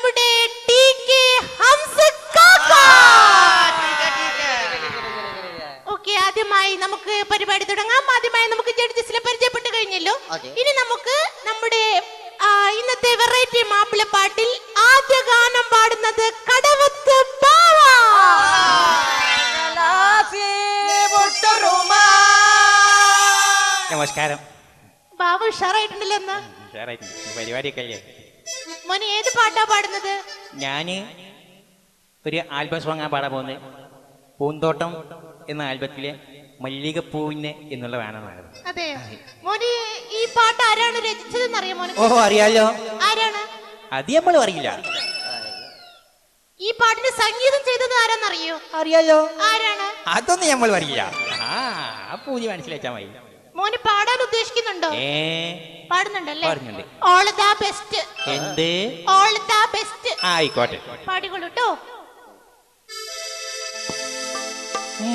നമ്മുടെ TK ഹംസ കാക്ക. Okay, ആദ്യമായി നമുക്ക് പരിപാടി തുടങ്ങാം. ആദ്യമായി നമുക്ക് ജഡ്ജസിനെ പരിചയപ്പെട്ട് കഴിഞ്ഞല്ലോ. ഇനി നമുക്ക് നമ്മുടെ ഇന്നത്തെ വെറൈറ്റി മാപ്പിളപ്പാട്ടിൽ ആദ്യ ഗാനം പാടുന്നത് കടവത്ത് ബാവ. നമസ്കാരം. ബാബു ഉഷാറായിട്ടുണ്ടല്ലോ. എന്നാ പരിപാടിയൊക്കെ അല്ലേ? മോനെ ഏത് പാട്ടാ പാടുന്നത്? ഞാന് ഒരു ആൽബം സോങ്ങാൻ പാടാൻ പോകുന്നത്. പൂന്തോട്ടം എന്ന ആൽബത്തിലെ മല്ലികപ്പൂവിന് എന്നുള്ള വേണമെന്നാണ്. അതെ മോനെ, ഈ പാട്ട് ആരാണ് രചിച്ചതെന്ന് അറിയാമോ? ഓ അറിയാലോ. ആരാണ്? അത് നമ്മൾ അറിയില്ല. ഈ പാട്ടിന് സംഗീതം ചെയ്തത് ആരാന്നറിയോ? അറിയാലോ. ആരാണ്? അതൊന്നും നമ്മൾ അറിയില്ല. പൂജ മനസ്സിലാച്ചാ മതി. മോന് പാടാൻ ഉദ്ദേശിക്കുന്നുണ്ടോ? പാടുന്നുണ്ടല്ലേ? All the best. എന്ത്? All the best. ആയിക്കോട്ടെ, പാടിക്കൊള്ളൂട്ടോ.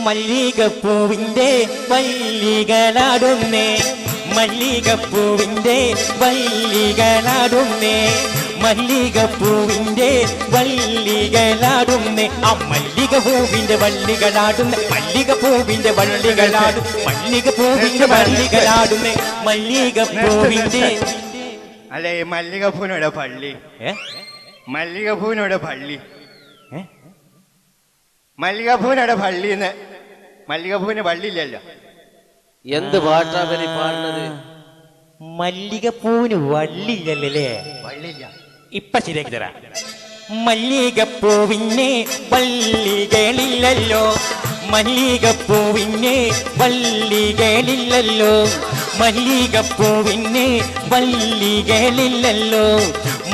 മല്ലികപ്പൂവിന്റെ വല്ലികളാടുന്നേ, മല്ലികപ്പൂവിന്റെ വല്ലികളാടുന്നേ, മല്ലികപ്പൂവിന്റെ വല്ലികളാടുന്നേ, ആ മല്ലികപ്പൂവിന്റെ വള്ളികളാടുന്നേ, മല്ലികപ്പൂവിന്റെ വള്ളികളാടും, മല്ലികപ്പൂവിന്റെ വള്ളികളാടുന്നേ, മല്ലികപ്പൂവിന്റെ. അല്ലെ മല്ലികപ്പൂവിനോടെ പള്ളി, മല്ലികപ്പൂവിനോടെ പള്ളി, മല്ലികപ്പൂവിനോടെ പള്ളിന്ന്. മല്ലികപ്പൂവിന് വള്ളിയില്ലല്ലോ. എന്ത് പാട്ടാ പാടുന്നത്? മല്ലികപ്പൂവിന് വള്ളിയില്ലല്ലേ? വള്ളിയില്ല. ഇപ്പൊ ശരിയാക്കി തരാം. മല്ലികപ്പൂവിനെ വള്ളികളില്ലല്ലോ, മല്ലികപ്പൂവിനെ വള്ളികളില്ലല്ലോ, മല്ലികപ്പൂവിനെ വള്ളികളില്ലല്ലോ,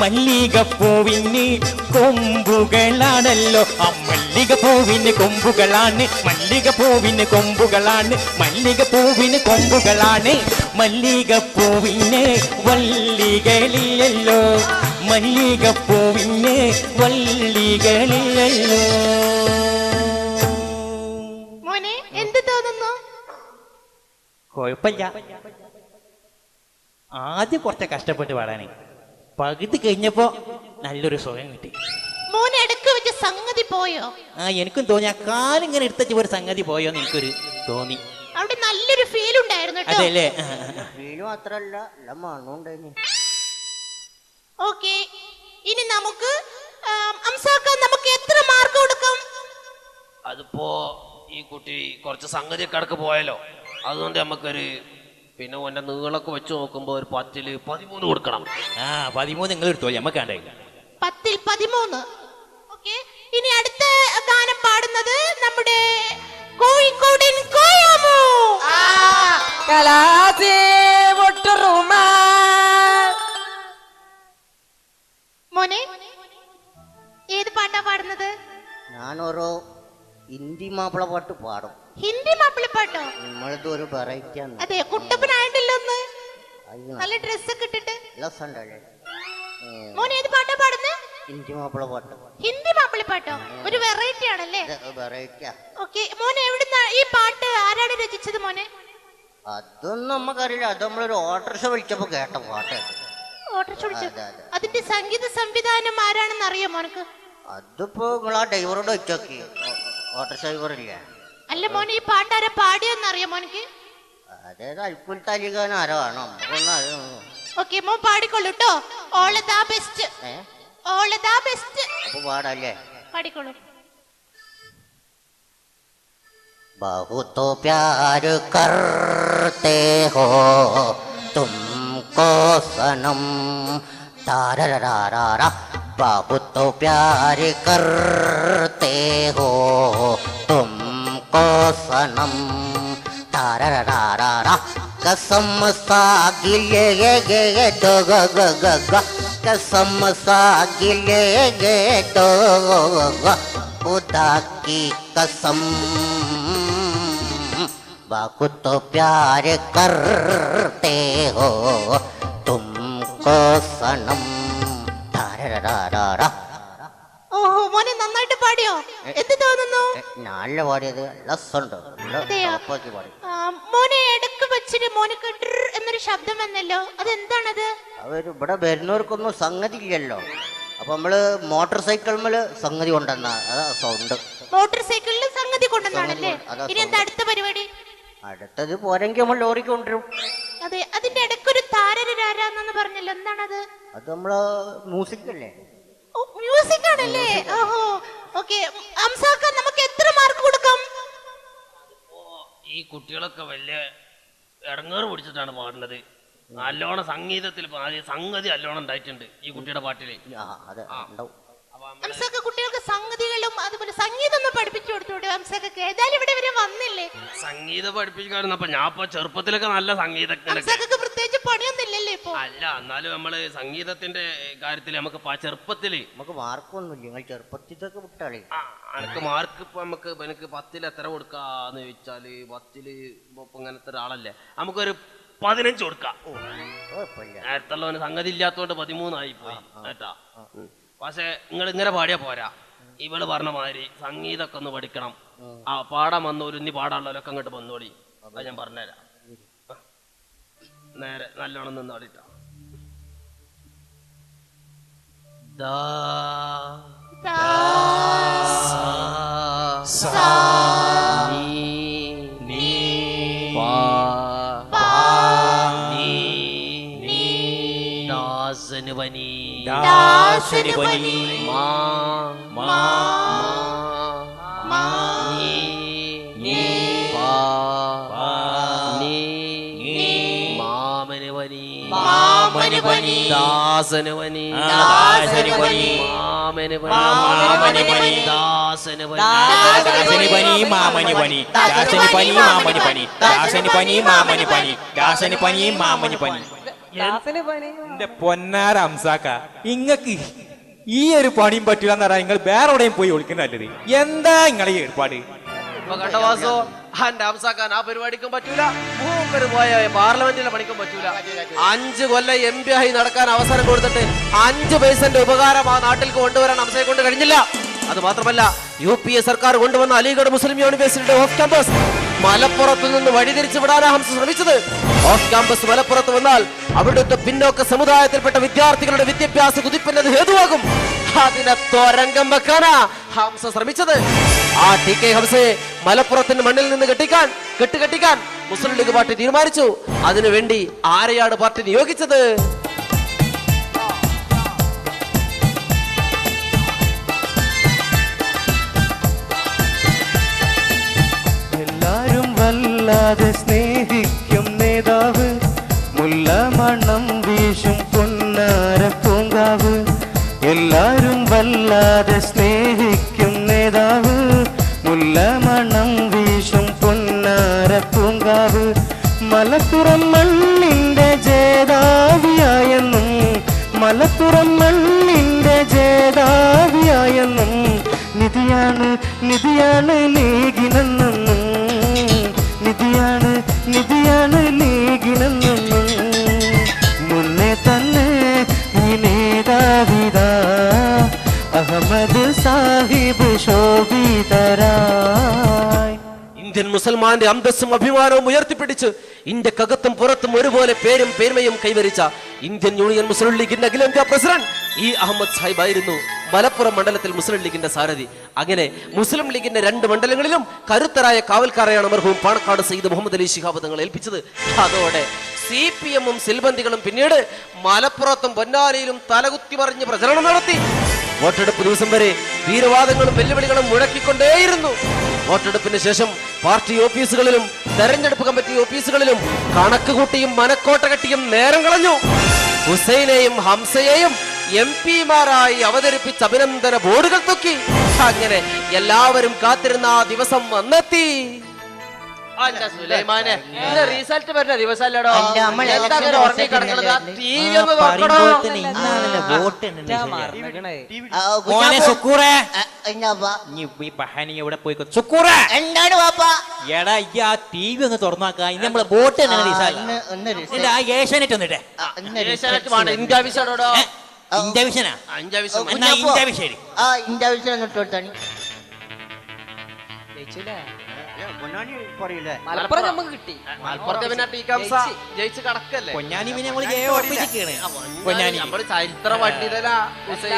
മല്ലികപ്പൂവിന് കൊമ്പുകളാണല്ലോ, ആ മല്ലികപ്പൂവിന് കൊമ്പുകളാണ്, മല്ലികപ്പൂവിന് കൊമ്പുകളാണ്, മല്ലികപ്പൂവിന് കൊമ്പുകളാണ്, മല്ലികപ്പൂവിന് വള്ളികളില്ലല്ലോ, മല്ലികപ്പൂവിന് വള്ളികളില്ലല്ലോ. മോനെ എന്ത് തോന്നുന്നു? കുഴപ്പമില്ല. ആദ്യം കുറച്ച് കഷ്ടപ്പെട്ട് പാടാനേ, പകുതി കഴിഞ്ഞപ്പോ നല്ലൊരു സുഖം കിട്ടി. മോനെ ഇടയ്ക്ക് വെച്ച് സംഗതി പോയോ? എനിക്കും തോന്നി. ആ കാലിങ്ങനെ എടുത്ത ഒരു സംഗതി പോയോന്ന് എനിക്കൊരു തോന്നി. അവിടെ നല്ലൊരു ഫീൽ ഉണ്ടായിരുന്നു. അതെല്ലേ? ഓക്കെ, ഇനി നമുക്ക് നമുക്ക് എത്ര മാർക്ക് കൊടുക്കാം? അതിപ്പോ ഈ കുട്ടി കുറച്ച് സംഗതിയൊക്കെ അടക്ക് പോയാലോ, അതുകൊണ്ട് നമുക്കൊരു പിന്നെ ഓന്റെ നീളൊക്കെ വെച്ച് നോക്കുമ്പോ ഒരു 10-ൽ 13 കൊടുക്കണം. 13 നിങ്ങൾ എടുത്തോ, നമ്മക്കാണ്ടേ 10-ൽ 13. ഓക്കെ, ഇനി അടുത്ത ഗാനം പാടുന്നത് നമ്മുടെ കോഴിക്കോടൻ കോയാമു. മോനെ ഏത് പാട്ടാ പാടുന്നത്? ഞാനോരോ ഹിന്ദി മാപ്പിള പാട്ട് പാടും. ഹിന്ദി മാപ്പിളപ്പാട്ടോ? നമ്മളത് ഒരു വെറൈറ്റി ആണ്. അതെ, കുട്ടപ്പനായിട്ടില്ല. ഒന്ന് നല്ല ഡ്രസ് ഒക്കെ ഇട്ടിട്ട്. മോനെ ഏത് പാട്ടാ പാടുന്നത്? ഹിന്ദി മാപ്പിള പാട്ട്. ഹിന്ദി മാപ്പിളപ്പാട്ടോ? ഒരു വെറൈറ്റി ആണല്ലേ? വെറൈറ്റിയാ. ഓക്കെ, മോനെ എവിടുന്ന ഈ പാട്ട് ആരാണ് രചിച്ചത് മോനെ? അതൊന്നും നമുക്കറിയില്ല. അത് നമ്മളൊരു ഓട്ടോറിക്ഷ വിളിച്ചപ്പോ കേട്ട പാട്ട്. ഓട്ടോറിക്ഷ വിളിച്ചു? അതിന്റെ സംഗീത സംവിധാനം ആരാണെന്ന് അറിയോ മോനക്ക്? അതിപ്പോ നിങ്ങൾ ആ ഡ്രൈവറോട് വെച്ചോക്കി. ഓട്ടോറിക്ഷ ഡ്രൈവറില്ലേ? അല്ല മോനെ, ഈ പാട്ട് ആരാ പാടിയെന്ന് അറിയോ മോനക്ക്? അതായത് അൽക്കുൽ താലിഖാൻ ആരോ ആണോ? ഓക്കെ, മോൻ പാടിക്കൊള്ളൂട്ടോ. All the best. All the best. അപ്പൊ പാടല്ലേ? പാടിക്കൊള്ളൂ. बहुत प्यार करते हो तुमको सनम तारारारा, बहुत प्यार करते हो तुमको सनम तारारारा, कसम सा गिले गे दो ग कसम सा गिले गे दो खुदा की कसम, बहुत प्यार करते हो तुमको सनम तारारारा. ഓഹോ, മോനെ നന്നായിട്ട് പാടിയോ? എന്ത് തോന്നുന്നു? നല്ല പാടിയത്. മോനെ ഇടക്ക് വെച്ചിട്ട് മോനക്ക് എന്നൊരു ശബ്ദം വന്നല്ലോ, അതെന്താണത്? അവര് ഇവിടെ വരുന്നവർക്കൊന്നും സംഗതി ഇല്ലല്ലോ. അപ്പൊ നമ്മള് മോട്ടോർ സൈക്കിളില് സംഗതി കൊണ്ടുവന്ന അതാ സൗണ്ട്. മോട്ടോർ സൈക്കിളിൽ സംഗതി കൊണ്ടുവന്നാണല്ലേ? അതാ ഇനി എന്താ അടുത്ത പരിപാടി? അടുത്തത് പോരെങ്കിൽ നമ്മൾ ലോറിക്ക് കൊണ്ടുവരും. അതെ, അതിന്റെ ഇടയ്ക്കൊരു താരരാരാന്നു പറഞ്ഞല്ലോ, എന്താണത്? അത് നമ്മള് മ്യൂസിക് അല്ലേ? ഓ, മ്യൂസിക് ആണല്ലേ? ഓഹോ, ഓക്കെ. അംസാക്ക, നമുക്ക് എത്ര മാർക്ക് കൊടുക്കാം? ഈ കുട്ടികളൊക്കെ വലിയ ഇടങ്ങേറ് പിടിച്ചിട്ടാണ് പാടുന്നത്. നല്ലോണം സംഗീതത്തിൽ സംഗതി നല്ലോണം ഉണ്ടായിട്ടുണ്ട് ഈ കുട്ടിയുടെ പാട്ടില്. അതെ ഉണ്ടാവും. അംസാക്ക, കുട്ടികൾക്ക് സംഗതികളും അതുപോലെ സംഗീതം ഒന്ന് പഠിപ്പിച്ചു കൊടുത്തോട്ടെ അംസാക്കൊക്കെ. ഏതായാലും ഇവിടെ വരെ വന്നില്ലേ? സംഗീതം പഠിപ്പിക്കാറുണ്ട്. ഞാൻ ഇപ്പൊ ചെറുപ്പത്തിലൊക്കെ നല്ല സംഗീതജ്ഞനൊക്കെ. അംസാക്കൊക്കെ പ്രത്യേകിച്ച് പണിയൊന്നുമില്ലല്ലേ ഇപ്പൊ? അല്ല, എന്നാലും നമ്മള് സംഗീതത്തിന്റെ കാര്യത്തിൽ നമുക്ക് ചെറുപ്പത്തില് നമുക്ക് മാർക്കൊന്നുമില്ല. നിങ്ങൾ ചെറുപ്പത്തിലൊക്കെ വിട്ടാളേ. എനിക്ക് മാർക്ക് ഇപ്പൊ നമുക്ക് എനിക്ക് 10ൽ എത്ര കൊടുക്കാന്ന് ചോദിച്ചാല് 10ൽ ഇപ്പൊ ഇങ്ങനത്തെ ഒരാളല്ലേ, നമുക്കൊരു 15 കൊടുക്കാം. നേരത്തുള്ളവന് സംഗതി ഇല്ലാത്തോണ്ട് 13 ആയി പോയി കേട്ടാ. പക്ഷെ നിങ്ങൾ ഇങ്ങനെ പാടിയാ പോരാ. ഇവള് പറഞ്ഞ മാതിരി സംഗീതമൊക്കെ ഒന്ന് പഠിക്കണം. ആ പാടാൻ വന്നോര് ഇനി പാടാനുള്ളവരൊക്കെ അങ്ങോട്ട് വന്നോളി. അത് ഞാൻ പറഞ്ഞുതരാം. നേരെ നല്ലോണം നിന്നോളിട്ടാ. എന്റെ പൊന്നാര അംസാക്ക, ഇങ്ങക്ക് ഈ ഒരു പണിയും പറ്റൂല എന്ന് പറഞ്ഞാൽ നിങ്ങൾ വേറെ എവിടെയും പോയി ഒളിക്കുന്ന നല്ലത്. എന്താ നിങ്ങളെ ഏർപ്പാട്? കണ്ടവാസോ, അംസാക്കാൻ ആ പരിപാടിക്കും പറ്റൂല, മൂപ്പര് പോയ പാർലമെന്റിലെ പണിക്കും പറ്റൂല. 5 കൊല്ലം MP ആയി നടക്കാൻ അവസരം കൊടുത്തിട്ട് 5 പൈസന്റെ ഉപകാരം ആ നാട്ടിലേക്ക് കൊണ്ടുവരാൻ അംസയെ കൊണ്ട് കഴിഞ്ഞില്ല. അത് മാത്രമല്ല, UPA സർക്കാർ കൊണ്ടുവന്ന അലിഗഡ് മുസ്ലിം യൂണിവേഴ്സിറ്റിയുടെ ഓഫ് ക്യാമ്പസ് മലപ്പുറത്ത് നിന്ന് വഴിതിരിച്ചു വിടാനാണ് ഹംസ ശ്രമിച്ചത്. ഓഫ് ക്യാമ്പസ് മലപ്പുറത്ത് വന്നാൽ അവിടുത്തെ പിന്നോക്ക സമുദായത്തിൽപ്പെട്ട വിദ്യാർത്ഥികളുടെ വിദ്യാഭ്യാസ കുതിപ്പിന് ഹേതുവാകും. അതിനെ തോരംഗം വെക്കാനാ ഹംസ ശ്രമിച്ചത്. ആ TK ഹംസയെ മലപ്പുറത്തിന്റെ മണ്ണിൽ നിന്ന് കെട്ടിക്കാൻ മുസ്ലിം ലീഗ് പാർട്ടി തീരുമാനിച്ചു. അതിനുവേണ്ടി ആരെയാണ് പാർട്ടി നിയോഗിച്ചത്? എല്ലാരും വല്ലാതെ സ്നേഹിക്കും നേതാവ്, മുല്ലമണം വീശും പൊന്നാര പൂങ്കാവ്. എല്ലാരും വല്ലാതെ സ്നേഹിക്കും നേതാവ്, മുല്ലമണം വീശും പൊന്നാര പൂങ്കാവ്. മലപ്പുറം മണ്ണിന്റെ ജേതാവിയായെന്നും മലപ്പുറം മണ്ണിന്റെ ജേതാവിയായെന്നും നിധിയാണ് ലീഗിനെന്നും നിധിയാണ് ലീഗിനെന്നും മുന്നേ തന്നെ ഈ നേതാവിത അഹമ്മദ് സാഹിബ് ശോഭിതരായ്. ഇന്ത്യൻ മുസൽമാന്റെ അന്തസ്സും അഭിമാനവും ഉയർത്തിപ്പിടിച്ച് ഇന്ത്യക്കകത്തും പുറത്തും ഒരുപോലെ പേരും പേർമയും കൈവരിച്ച ഇന്ത്യൻ യൂണിയൻ മുസ്ലിം ലീഗിന്റെ അഖിലേന്ത്യാ പ്രസിഡന്റ് അഹമ്മദ് സാഹിബ് ആയിരുന്നു മലപ്പുറം മണ്ഡലത്തിൽ മുസ്ലിം ലീഗിന്റെ സാരഥി. അങ്ങനെ മുസ്ലിം ലീഗിന്റെ 2 മണ്ഡലങ്ങളിലും കരുത്തരായ കാവൽക്കാരെയാണ് മർഹൂം പാണക്കാട് സയ്യിദ് മുഹമ്മദ് അലി ശിഹാബ് തങ്ങൾ ഏൽപ്പിച്ചത്. അതോടെ CPM-ഉം സിൽബന്ദികളും പിന്നീട് മലപ്പുറത്തും പൊന്നാനിയിലും തലകുത്തി മറിഞ്ഞ് പ്രചരണം നടത്തി. വോട്ടെടുപ്പ് ദിവസം വരെ വീരവാദങ്ങളും വെല്ലുവിളികളും മുഴക്കിക്കൊണ്ടേയിരുന്നു. വോട്ടെടുപ്പിന് ശേഷം പാർട്ടി ഓഫീസുകളിലും തെരഞ്ഞെടുപ്പ് കമ്മിറ്റി ഓഫീസുകളിലും കണക്ക് കൂട്ടിയും മനക്കോട്ട കെട്ടിയും നേരം കളഞ്ഞു. ഹുസൈനെയും ഹംസയെയും MP-മാരായി അവതരിപ്പിച്ച് അഭിനന്ദന ബോർഡുകൾ തൂക്കി. അങ്ങനെ എല്ലാവരും കാത്തിരുന്ന ആ ദിവസം വന്നെത്തി. റിസൾട്ട് വരുന്ന ദിവസമല്ലടോ, എന്താണ് വാപ്പാ? എടാ, ഈ ആ TV ഒന്ന് തുറന്നാക്കാ. നമ്മളെ ബോട്ട് ഏഷ്യാനെറ്റ് വന്നിട്ടേ. ഇന്ത്യ വിഷയോടോ ഇന്ത്യ വിഷനാ? ഇന്ത്യ വിഷയം കൊടുത്താണ്. മലപ്പുറം നമുക്ക് കിട്ടി. മലപ്പുറത്തെ പിന്നെ TK ഹംസ ജയിച്ച് കടക്കല്ലേ. പൊന്നാനി പിന്നെ നമ്മള് ജയ ഉറപ്പിച്ചിരിക്കുകയാണ്. പൊന്നാനി ചരിത്ര പണ്ഡിതനാ ഹുസൈൻ.